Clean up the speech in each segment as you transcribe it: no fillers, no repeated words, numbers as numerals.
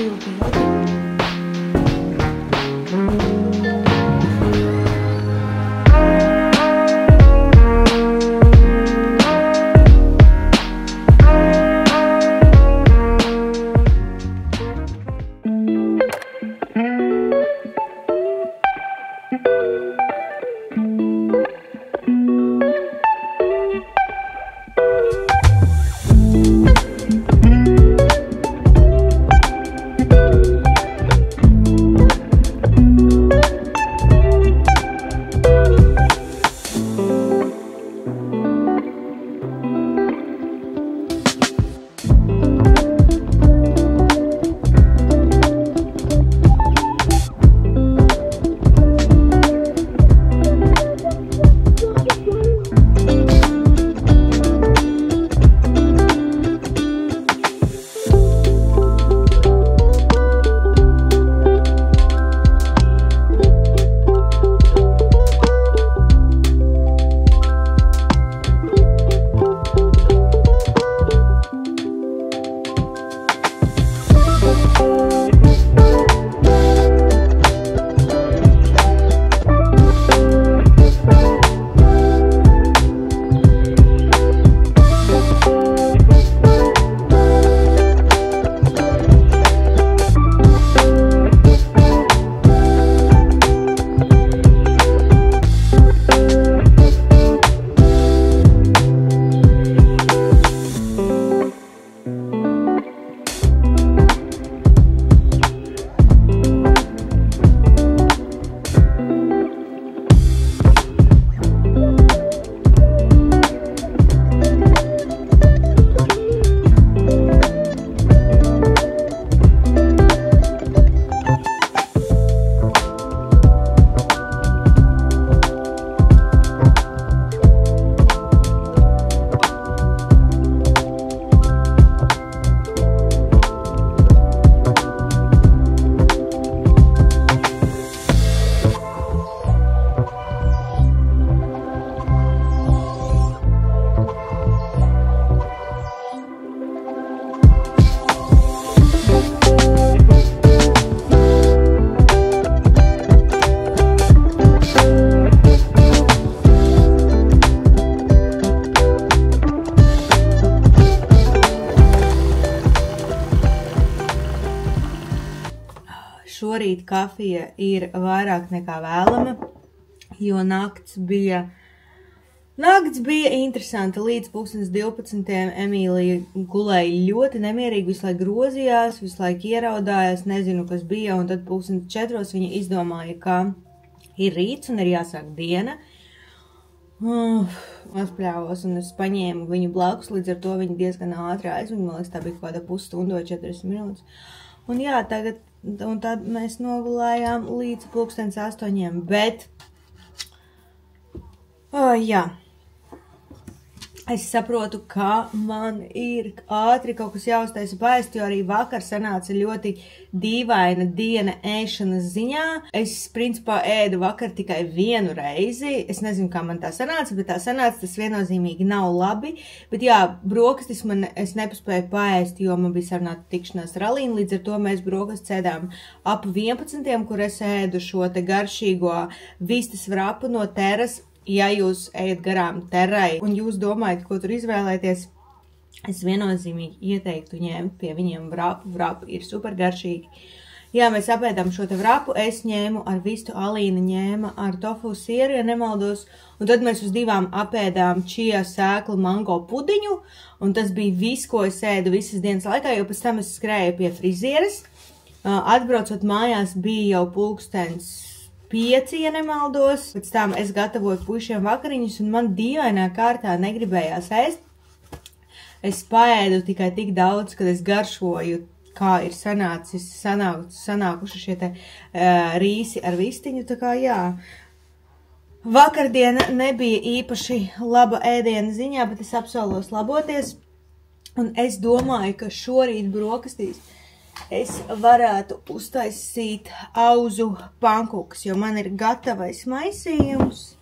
Jauki. Šorīt kafija ir vairāk nekā vēlama, jo nakts bija interesanta. Līdz 12. Emīlija gulēja ļoti nemierīgi, visu laiku grozījās, visu laiku ieraudājās, nezinu, kas bija, un tad 4. viņa izdomāja, ka ir rīts un ir jāsāk diena. Atspļāvos, un es paņēmu viņu blakus, līdz ar to viņa diezgan ātri aizmig, man liekas, tā bija kāda pusstundu vai 40 minūtes. Un jā, tagad, un tad mēs nogulējām līdz 8, bet, jā, es saprotu, ka man ir ātri kaut kas jāuztaisa paēst, jo arī vakar sanāca ļoti dīvaina diena ēšanas ziņā. Es, principā, ēdu vakar tikai vienu reizi. Es nezinu, kā man tā sanāca, bet tā sanāca, tas viennozīmīgi nav labi. Bet jā, brokastis es nepaspēju paēst, jo man bija sarunāta tikšanās ar Alīnu, līdz ar to mēs brokastis ēdām ap 11, kur es ēdu šo te garšīgo vistas vrapu no Teras. Ja jūs ejat garām Terai un jūs domājat, ko tur izvēlēties, es viennozīmīgi ieteiktu ņemt pie viņiem vrapu. Vrapu ir super garšīgi. Jā, mēs apēdām šo te vrapu, es ņēmu ar vistu, Alīna ņēma ar tofu sieru, ja nemaldos, un tad mēs uz 2 apēdām chia sēklu mango pudiņu, un tas bija viss, ko es ēdu visas dienas laikā, jo pēc tam es skrēju pie frizieres. Atbraucot mājās bija jau 5, ja nemaldos. Pēc tam es gatavoju puišiem vakariņus, un man dīvainā kārtā negribējās ēst. Es paēdu tikai tik daudz, kad es garšoju, kā ir sanākuši šie te rīsi ar vistiņu, tā kā jā. Vakardiena nebija īpaši laba ēdiena ziņā, bet es apsolos laboties, un es domāju, ka šorīt brokastīs es varētu uztaisīt auzu pankūkas, jo man ir gatavais maisījums.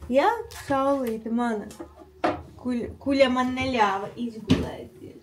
Jā, saulīte mana, kuļa man neļāva izgulēties.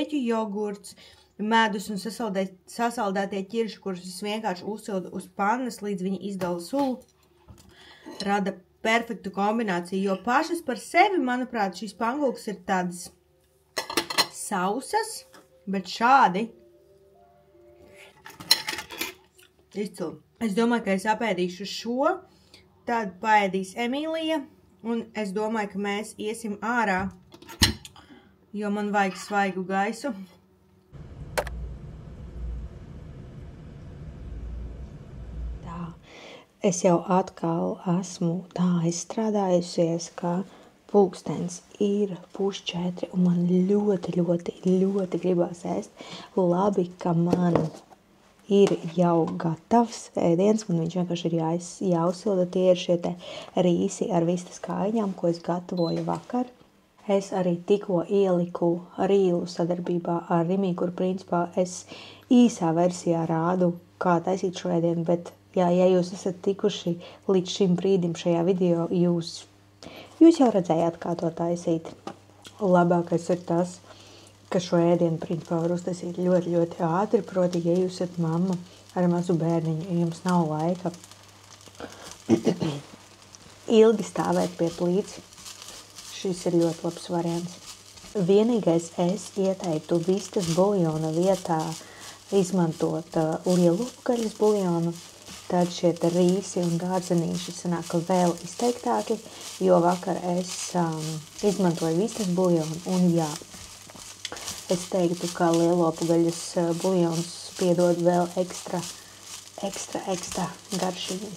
ķieķu jogurts, medus un sasaldētie ķirši, kurus es vienkārši uzsildu uz pannas, līdz viņi izdala sulu, rada perfektu kombināciju, jo pašas par sevi, manuprāt, šīs pankūkas ir tādas sausas, bet šādi izcili. Es domāju, ka es apēdīšu šo, tad paēdīs Emīlija, un es domāju, ka mēs iesim ārā, jo man vajag svaigu gaisu. Es jau atkal esmu tā izstrādājusies, ka pulkstens ir 3:30 un man ļoti gribās ēst. Labi, ka man ir jau gatavs ēdiens, man viņš vienkārši ir jāuzsilda. Tie ir šie te rīsi ar vistas kājiņām, ko es gatavoju vakar. Es arī tikko ieliku rīlu sadarbībā ar Rimi, kur principā es īsā versijā rādu, kā taisīt šo ēdienu, bet jā, ja jūs esat tikuši līdz šim brīdim šajā video, jūs jau redzējāt, kā to taisīt. Labākais ir tas, ka šo ēdienu principā var uztaisīt ļoti ātri, proti, ja jūs esat mamma ar mazu bērniņu, ja jums nav laika ilgi stāvēt pie plīts, šis ir ļoti labs variants. Vienīgais es ieteiktu vistas buljona vietā izmantot lielupgaļas buljonu, tad šie rīsi un dārzenīši sanāk vēl izteiktāki, jo vakar es izmantoju vistas buljonu un jā, es teiktu, ka lielopgaļas buljons piedod vēl ekstra garšīgi.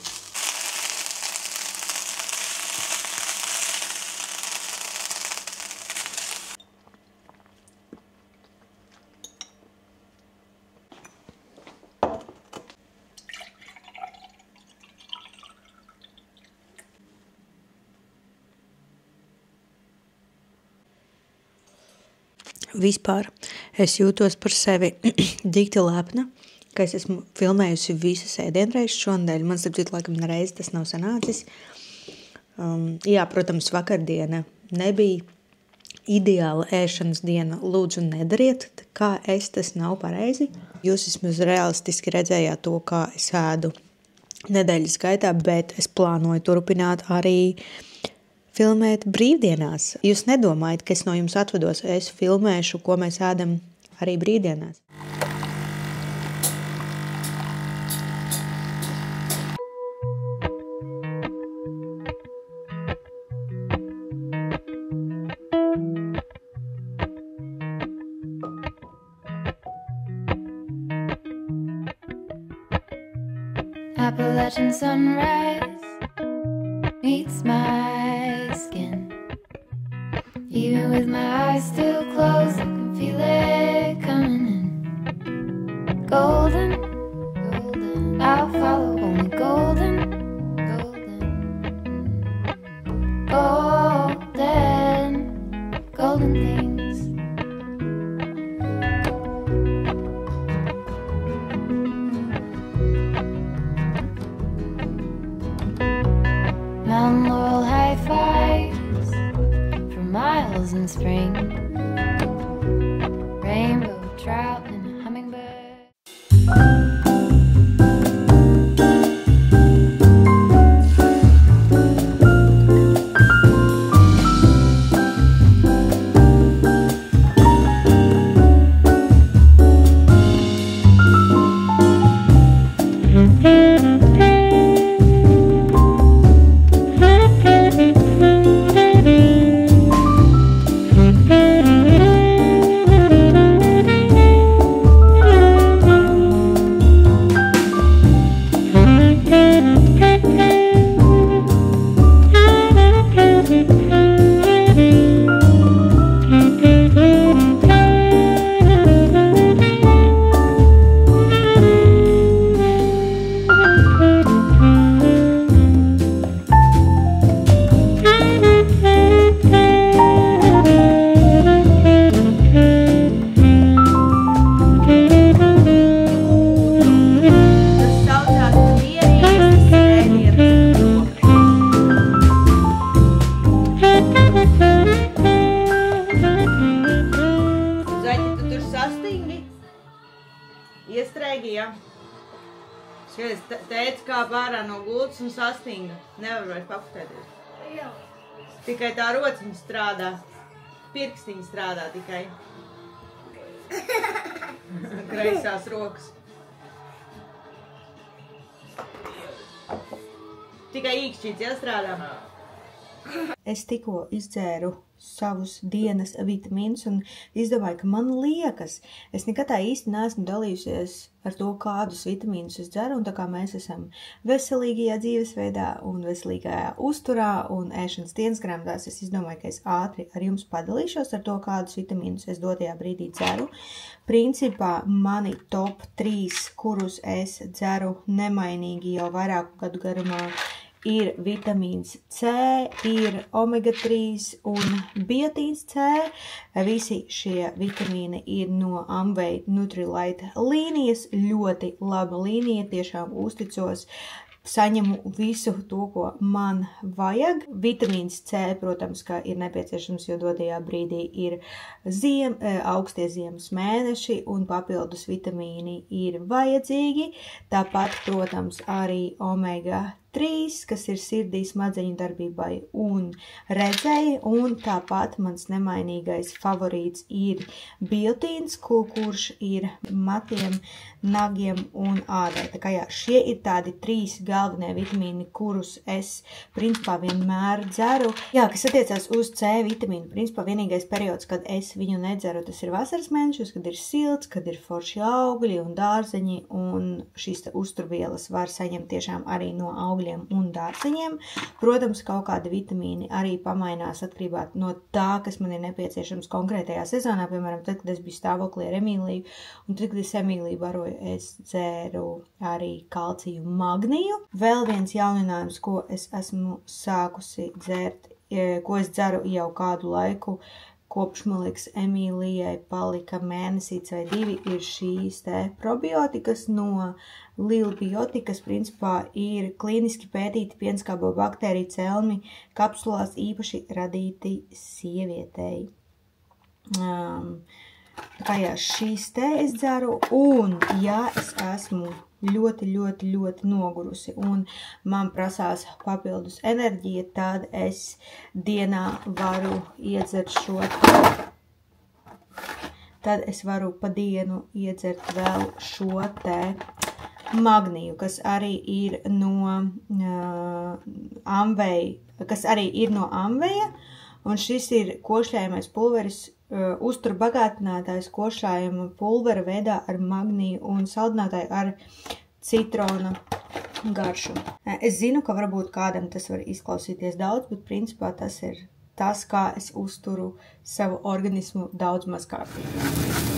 Vispār es jūtos par sevi dikti lepna, ka es esmu filmējusi visas ēdienreizes šonadēļ. Man starp laikam nereiz tas nav sanācis. Jā, protams, vakardiena nebija ideāla ēšanas diena. Lūdzu, nedariet, kā es, tas nav pareizi. Jūs vismaz realistiski redzējāt to, kā es ēdu nedēļas gaitā, bet es plānoju turpināt arī filmēt brīvdienās. Jūs nedomājat, ka es no jums atvados, es filmēšu, ko mēs ēdam arī brīvdienās. Appalachian sunrise meets my skin. Even with my eyes still closed, I can feel it coming in. Golden, golden, I'll follow only golden, golden, golden, golden things. Mountain laurel high fives for miles in spring. Rainbow trout and a hummingbird. Saki, jā. Skaties, tētis kāp ārā no gultas un sastinga. Nevar vairs pakustēties. Jā. Tikai tā rociņa strādā. Pirkstiņa strādā tikai. Kreisās rokas. Tikai īkšķīts jāstrādā. Es tikko izdzēru savus dienas vitamīnus un izdomāju, ka man liekas, es nekad tā īsti neesmu dalījusies ar to, kādus vitamīnus es dzeru, un tā kā mēs esam veselīgajā dzīvesveidā un veselīgajā uzturā un ēšanas dienas grāmatās, es izdomāju, ka es ātri ar jums padalīšos ar to, kādus vitamīnus es dotajā brīdī dzeru. Principā mani top 3, kurus es dzeru nemainīgi jau vairāku gadu garumā, ir vitamīns C, ir omega-3 un biotīns C. Visi šie vitamīni ir no Amway Nutrilite līnijas. Ļoti laba līnija, tiešām uzticos. Saņemu visu to, ko man vajag. Vitamīns C, protams, ka ir nepieciešams, jo dotajā brīdī ir augstie ziemas mēneši un papildus vitamīni ir vajadzīgi. Tāpat, protams, arī omega-3, kas ir sirdī, smadzeņu darbībai un redzēji, un tāpat mans nemainīgais favorīts ir biotīns, kurš ir matiem, nagiem un ādai. Tā kā jā, šie ir tādi 3 galvenie vitamīni, kurus es principā vienmēr dzeru. Jā, kas attiecās uz C vitamīnu, principā vienīgais periods, kad es viņu nedzeru, tas ir vasaras mēnešus, kad ir silts, kad ir forši augļi un dārzeņi, un šīs uzturvielas var saņemt tiešām arī no augļiem un dārzeņiem. Protams, kaut kādi vitamīni arī pamainās atkarībā no tā, kas man ir nepieciešams konkrētajā sezonā, piemēram, tad, kad es biju stāvoklī ar Emīliju, un tad, kad es Emīliju baroju, es dzēru arī kalciju magniju. Vēl viens jauninājums, ko es esmu sākusi dzērt, ko es dzeru jau kādu laiku, kopš, man liekas, Emīlijai palika mēnesīts vai 2, ir šīs te probiotikas no Lil Biotikas, principā ir klīniski pētīti pienskābo baktēriju celmi kapsulās īpaši radīti sievietei. Kā jā, šīs te es dzeru, un ja es esmu ļoti nogurusi un man prasās papildus enerģija, tad es dienā varu iedzert šo te. Tad es varu pa dienu iedzert vēl šo te magniju, kas arī ir no Amway, un šis ir košļājamais pulveris, uzturbagātinātājs košļājuma pulvera veidā ar magniju un saldinātāju ar citrona garšu. Es zinu, ka varbūt kādam tas var izklausīties daudz, bet principā tas ir tas, kā es uzturu savu organismu daudz maz kārtīgi.